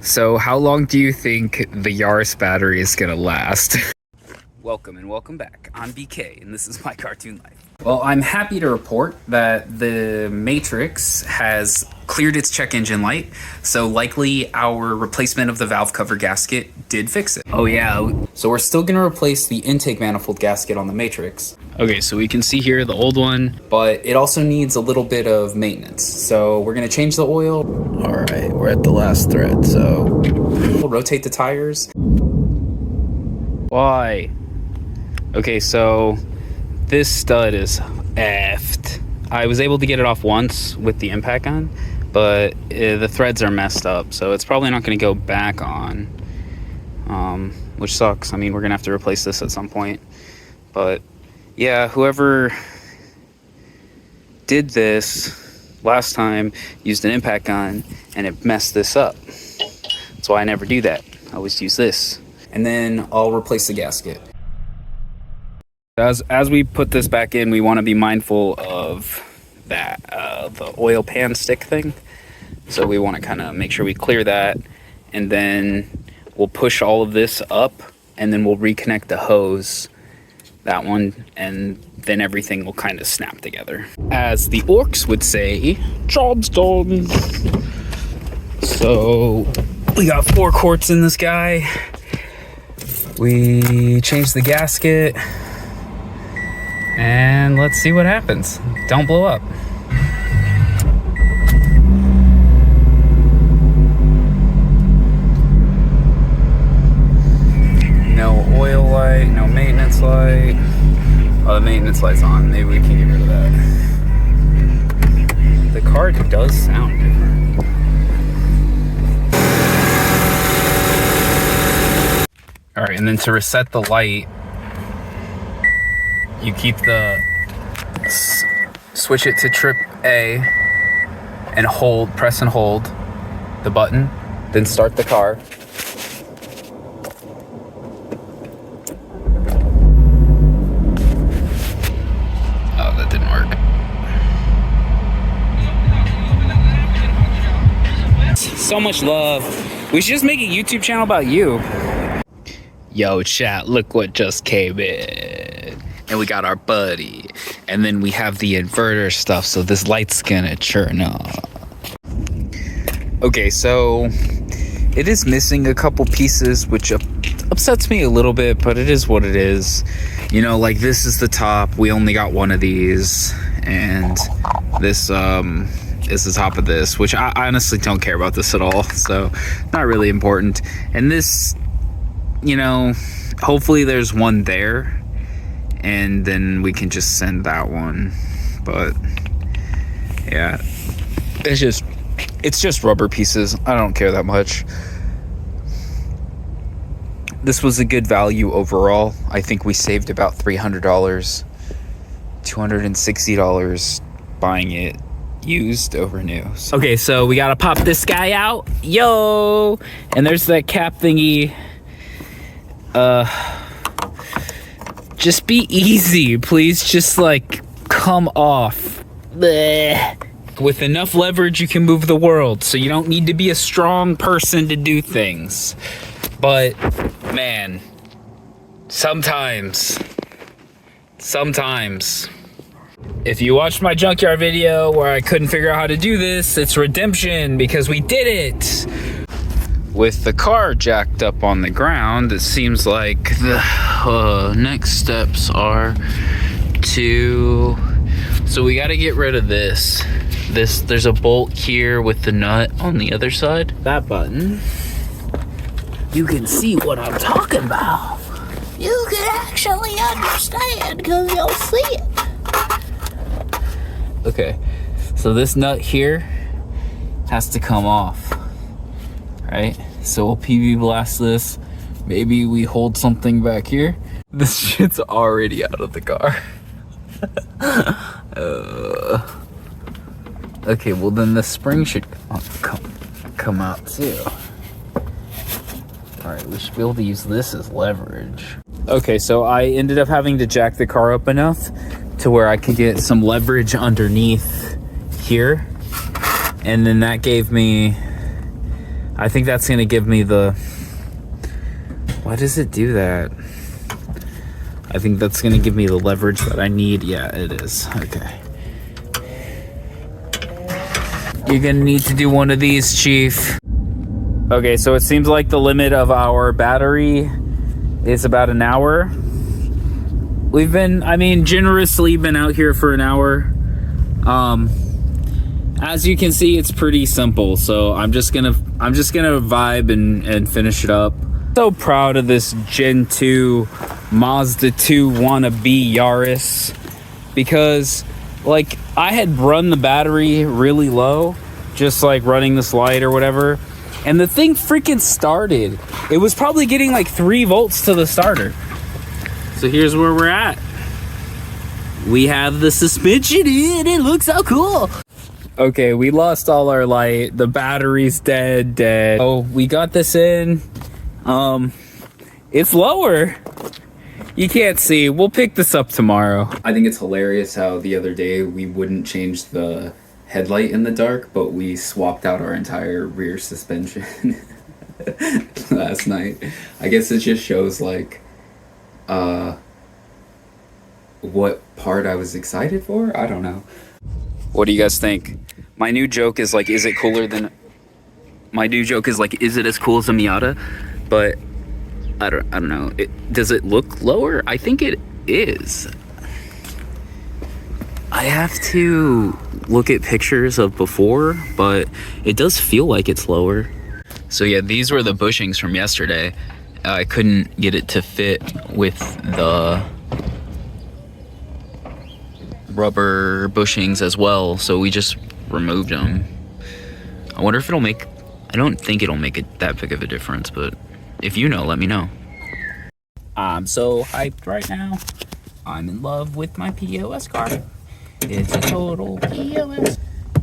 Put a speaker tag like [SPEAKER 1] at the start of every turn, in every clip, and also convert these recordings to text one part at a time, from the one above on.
[SPEAKER 1] So how long do you think the Yaris battery is gonna last? Welcome and welcome back. I'm BK and this is my cartoon life. Well, I'm happy to report that the Matrix has cleared its check engine light, so likely our replacement of the valve cover gasket did fix it. Oh yeah, so we're still gonna replace the intake manifold gasket on the Matrix. Okay, so we can see here the old one, but it also needs a little bit of maintenance. So we're gonna change the oil. All right, we're at the last thread, so we'll rotate the tires. Why? Okay, so this stud is effed. I was able to get it off once with the impact gun, but the threads are messed up, so it's probably not gonna go back on, which sucks. I mean, we're gonna have to replace this at some point, but yeah, whoever did this last time used an impact gun and it messed this up. That's why I never do that. I always use this. And then I'll replace the gasket. As we put this back in, we want to be mindful of that, the oil pan stick thing. So we want to kind of make sure we clear that, and then we'll push all of this up, and then we'll reconnect the hose, that one, and then everything will kind of snap together. As the orcs would say, job's done. So we got 4 quarts in this guy. We changed the gasket. And let's see what happens. Don't blow up. No oil light, no maintenance light. Oh, the maintenance light's on. Maybe we can get rid of that. The car does sound different. All right, and then to reset the light, you keep switch it to trip A and press and hold the button, then start the car. Oh, that didn't work. So much love. We should just make a YouTube channel about you. Yo, chat, look what just came in. And we got our buddy, and then we have the inverter stuff, so this light's gonna churn up. Okay, so it is missing a couple pieces, which upsets me a little bit, but it is what it is. You know, like this is the top. We only got one of these, and this is the top of this, which I honestly don't care about this at all, so not really important. And this, you know, hopefully there's one there, and then we can just send that one. But yeah, it's just rubber pieces. I don't care that much. This was a good value overall. I think we saved about $300, $260 buying it used over new. So. Okay, so we gotta pop this guy out. Yo, and there's that cap thingy. Just be easy, please. Just like come off. Blech. With enough leverage, you can move the world. So you don't need to be a strong person to do things. But man, sometimes. If you watched my junkyard video where I couldn't figure out how to do this, it's redemption because we did it. With the car jacked up on the ground, it seems like the next steps are to... So we got to get rid of this. There's a bolt here with the nut on the other side. That button. You can see what I'm talking about. You can actually understand because you'll see it. Okay, so this nut here has to come off. Right, so we'll PV blast this. Maybe we hold something back here. This shit's already out of the car. Okay, well then the spring should come out too. All right, we should be able to use this as leverage. Okay, so I ended up having to jack the car up enough to where I could get some leverage underneath here, and then that gave me, I think that's gonna give me the... Why does it do that? I think that's gonna give me the leverage that I need. Yeah, it is. Okay. You're gonna need to do one of these, Chief. Okay, so it seems like the limit of our battery is about an hour. We've been, I mean, generously been out here for an hour. As you can see, it's pretty simple. So I'm just gonna vibe and finish it up. So proud of this Gen 2 Mazda 2 wannabe Yaris, because like I had run the battery really low, just like running this light or whatever, and the thing freaking started. It was probably getting like 3 volts to the starter. So here's where we're at. We have the suspension in. It looks so cool. Okay, we lost all our light. The battery's dead. Oh, we got this in. It's lower. You can't see. We'll pick this up tomorrow. I think it's hilarious how the other day we wouldn't change the headlight in the dark, but we swapped out our entire rear suspension last night. I guess it just shows like what part I was excited for. I don't know. What do you guys think? My new joke is like, is it cooler than... My new joke is like, is it as cool as a Miata? But I don't know. Does it look lower? I think it is. I have to look at pictures of before, but it does feel like it's lower. So yeah, these were the bushings from yesterday. I couldn't get it to fit with the rubber bushings as well, so we just removed them. I wonder if it'll make... I don't think it'll make it that big of a difference, but if you know, let me know. I'm so hyped right now. I'm in love with my POS car. It's a total POS.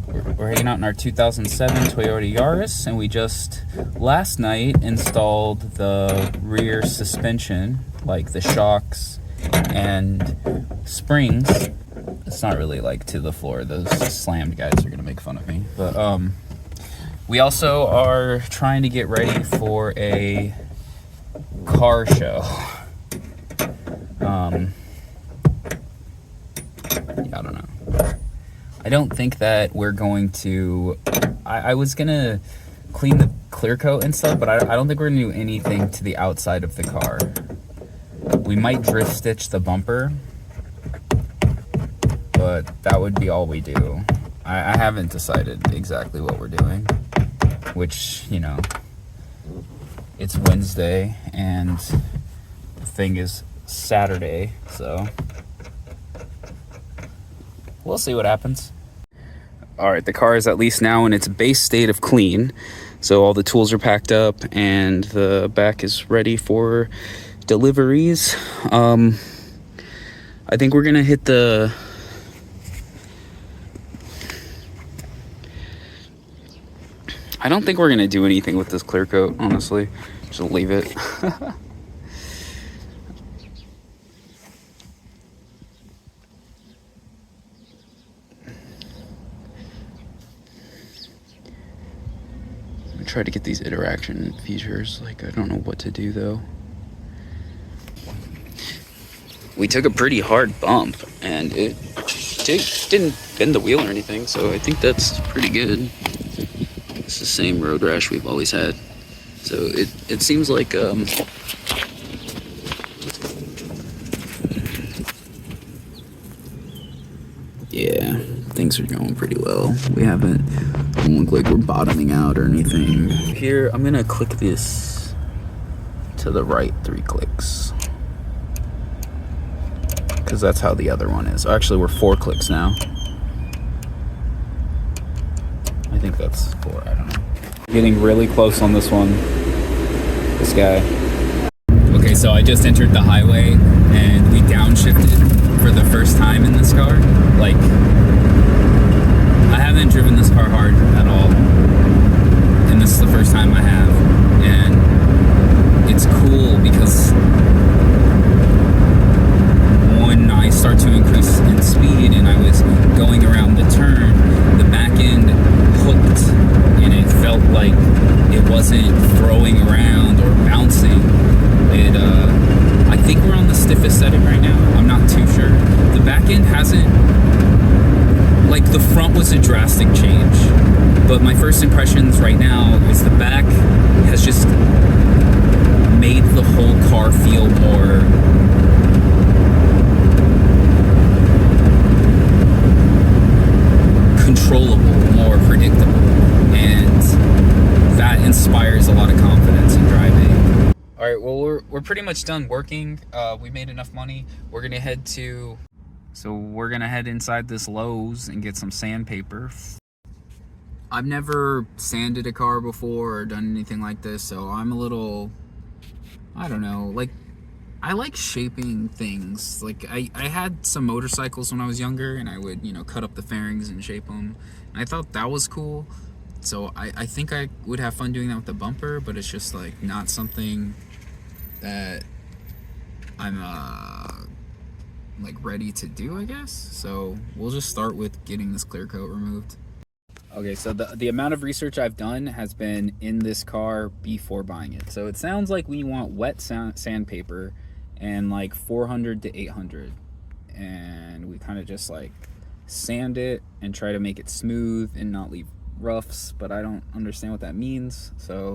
[SPEAKER 1] We're hanging out in our 2007 Toyota Yaris, and we just last night installed the rear suspension, like the shocks and springs. It's not really like to the floor. Those slammed guys are gonna make fun of me. But we also are trying to get ready for a car show. I don't know. I don't think that we're going to... I was gonna clean the clear coat and stuff, but I don't think we're gonna do anything to the outside of the car. We might drift stitch the bumper, but that would be all we do. I haven't decided exactly what we're doing, which, you know, it's Wednesday and the thing is Saturday, so we'll see what happens. All right, the car is at least now in its base state of clean, so all the tools are packed up and the back is ready for deliveries. I think we're gonna hit the... I don't think we're gonna do anything with this clear coat, honestly. Just leave it. I'm gonna try to get these interaction features. Like, I don't know what to do though. We took a pretty hard bump and it didn't bend the wheel or anything, so I think that's pretty good. It's the same road rash we've always had. So it seems like yeah, things are going pretty well. We don't look like we're bottoming out or anything. Here, I'm gonna click this to the right 3 clicks, because that's how the other one is. Actually, we're 4 clicks now. I think that's 4, I don't know. Getting really close on this one. This guy. Okay, so I just entered the highway and we downshifted for the first time in this car. Like, I haven't driven this car hard at all, and this is the first time I have. And it's cool because when I start to increase in speed and I was going around the turn, the back end hooked and it felt like it wasn't first impressions right now is the back has just made the whole car feel more controllable, more predictable, and that inspires a lot of confidence in driving. All right, well, we're pretty much done working. We made enough money. We're gonna head inside this Lowe's and get some sandpaper. I've never sanded a car before or done anything like this, so I'm a little, I don't know, like, I like shaping things. Like, I had some motorcycles when I was younger, and I would, you know, cut up the fairings and shape them. And I thought that was cool. So I think I would have fun doing that with the bumper, but it's just, like, not something that I'm, like, ready to do, I guess. So we'll just start with getting this clear coat removed. Okay, so the amount of research I've done has been in this car before buying it. So it sounds like we want wet sandpaper and like 400 to 800. And we kind of just like sand it and try to make it smooth and not leave roughs, but I don't understand what that means. So